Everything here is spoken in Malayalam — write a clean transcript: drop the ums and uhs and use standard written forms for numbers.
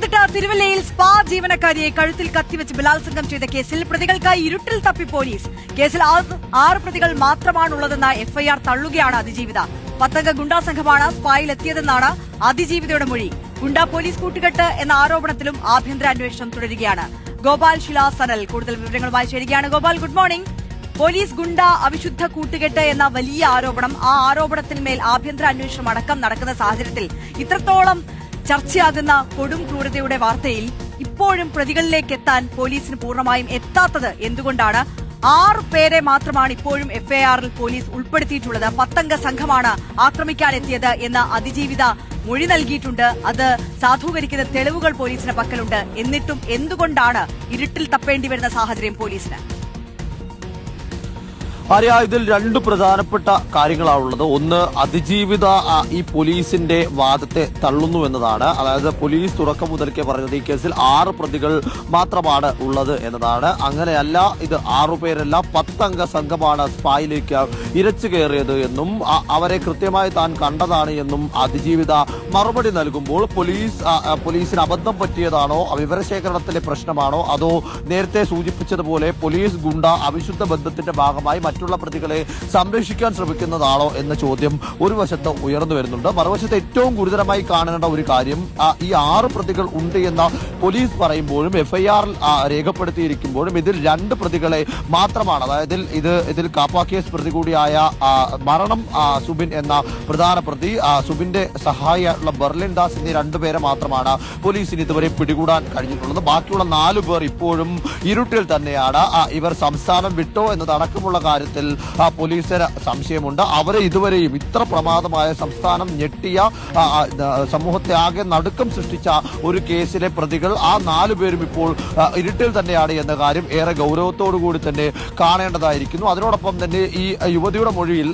പത്തനംതിട്ട തിരുവല്ലയിൽ സ്പാ ജീവനക്കാരിയെ കഴുത്തിൽ കത്തിവെച്ച് ബലാത്സംഗം ചെയ്ത കേസിൽ പ്രതികൾക്കായി ഇരുട്ടിൽ തപ്പി പോലീസ്. കേസിൽ 6 പ്രതികൾ മാത്രമാണുള്ളതെന്ന എഫ്ഐആർ തള്ളുകയാണ് അതിജീവിത. 10 അംഗ ഗുണ്ടാ സംഘമാണ് സ്പായിലെത്തിയതെന്നാണ് അതിജീവിതയുടെ മൊഴി. ഗുണ്ടാ പോലീസ് കൂട്ടുകെട്ട് എന്ന ആരോപണത്തിലും ആഭ്യന്തര അന്വേഷണം തുടരുകയാണ്. ഗോപാൽ ശിലാസനൽ കൂടുതൽ വിവരങ്ങളുമായി ചേരുകയാണ്. Gopal, good morning. പോലീസ് ഗുണ്ട അവിശുദ്ധ കൂട്ടുകെട്ട് എന്ന വലിയ ആരോപണം, ആ ആരോപണത്തിന്മേൽ ആഭ്യന്തര അന്വേഷണം അടക്കം നടക്കുന്ന സാഹചര്യത്തിൽ ഇത്രത്തോളം ചർച്ചയാകുന്ന കൊടും ക്രൂരതയുടെ വാർത്തയിൽ ഇപ്പോഴും പ്രതികളിലേക്ക് എത്താൻ പോലീസിന് പൂർണ്ണമായും എത്താത്തത് എന്തുകൊണ്ടാണ്? 6 പേരെ മാത്രമാണ് ഇപ്പോഴും എഫ്ഐആറിൽ പോലീസ് ഉൾപ്പെടുത്തിയിട്ടുള്ളത്. 10 അംഗ സംഘമാണ് ആക്രമിക്കാനെത്തിയത് എന്ന അതിജീവിത മൊഴി നൽകിയിട്ടുണ്ട്. അത് സാധൂകരിക്കുന്ന തെളിവുകൾ പോലീസിന് പക്കലുണ്ട്. എന്നിട്ടും എന്തുകൊണ്ടാണ് ഇരുട്ടിൽ തപ്പേണ്ടി വരുന്ന സാഹചര്യം പോലീസിന്? ആര്യ, ഇതിൽ 2 പ്രധാനപ്പെട്ട കാര്യങ്ങളാണുള്ളത്. ഒന്ന്, അതിജീവിത ഈ പോലീസിന്റെ വാദത്തെ തള്ളുന്നു എന്നതാണ്. അതായത് പോലീസ് തുടക്കം മുതൽക്കേ പറഞ്ഞത് ഈ കേസിൽ 6 പ്രതികൾ മാത്രമാണ് ഉള്ളത് എന്നതാണ്. അങ്ങനെയല്ല, ഇത് 6 പേരല്ല, 10 അംഗ സംഘമാണ് സ്പായിലേക്ക് ഇരച്ചു കയറിയത് എന്നും അവരെ കൃത്യമായി താൻ കണ്ടതാണ് എന്നും അതിജീവിത മറുപടി നൽകുമ്പോൾ പോലീസിന് അബദ്ധം പറ്റിയതാണോ, വിവരശേഖരണത്തിലെ പ്രശ്നമാണോ, അതോ നേരത്തെ സൂചിപ്പിച്ചതുപോലെ പോലീസ് ഗുണ്ട അവിശുദ്ധ ബന്ധത്തിന്റെ ഭാഗമായി മറ്റുള്ള പ്രതികളെ സംരക്ഷിക്കാൻ ശ്രമിക്കുന്നതാണോ എന്ന ചോദ്യം ഒരു വശത്ത് ഉയർന്നു വരുന്നുണ്ട്. മറുവശത്ത് ഏറ്റവും ഗുരുതരമായി കാണേണ്ട ഒരു കാര്യം, ഈ 6 പ്രതികൾ ഉണ്ട് എന്ന പോലീസ് പറയുമ്പോഴും എഫ്ഐആറിൽ രേഖപ്പെടുത്തിയിരിക്കുമ്പോഴും ഇതിൽ 2 പ്രതികളെ മാത്രമാണ്. അതായത് ഇതിൽ കാപ്പ കേസ് പ്രതി കൂടിയായ മരണം സുബിൻ എന്ന പ്രധാന പ്രതി, സുബിന്റെ സഹായിയായിട്ടുള്ള ബെർലിൻ ദാസ് എന്നീ 2 പേരെ മാത്രമാണ് പോലീസിന് ഇതുവരെ പിടികൂടാൻ കഴിഞ്ഞിട്ടുള്ളത്. ബാക്കിയുള്ള 4 പേർ ഇപ്പോഴും ഇരുട്ടിൽ തന്നെയാണ്. ഇവർ സംസ്ഥാനം വിട്ടോ എന്നതടക്കമുള്ള കാര്യത്തിൽ പോലീസിന് സംശയമുണ്ട്. അവരെ ഇതുവരെയും ഇത്ര പ്രമാദമായ സംസ്ഥാനം ഞെട്ടിയ സമൂഹത്തെ ആകെ നടുക്കം സൃഷ്ടിച്ച ഒരു കേസിലെ പ്രതികൾ ആ 4 പേരും ഇപ്പോൾ ഇരുട്ടിൽ തന്നെയാണ് എന്ന കാര്യം ഏറെ ഗൗരവത്തോടു കൂടി തന്നെ കാണേണ്ടതായിരിക്കുന്നു. അതിനോടൊപ്പം തന്നെ ഈ യുവതിയുടെ മൊഴിയിൽ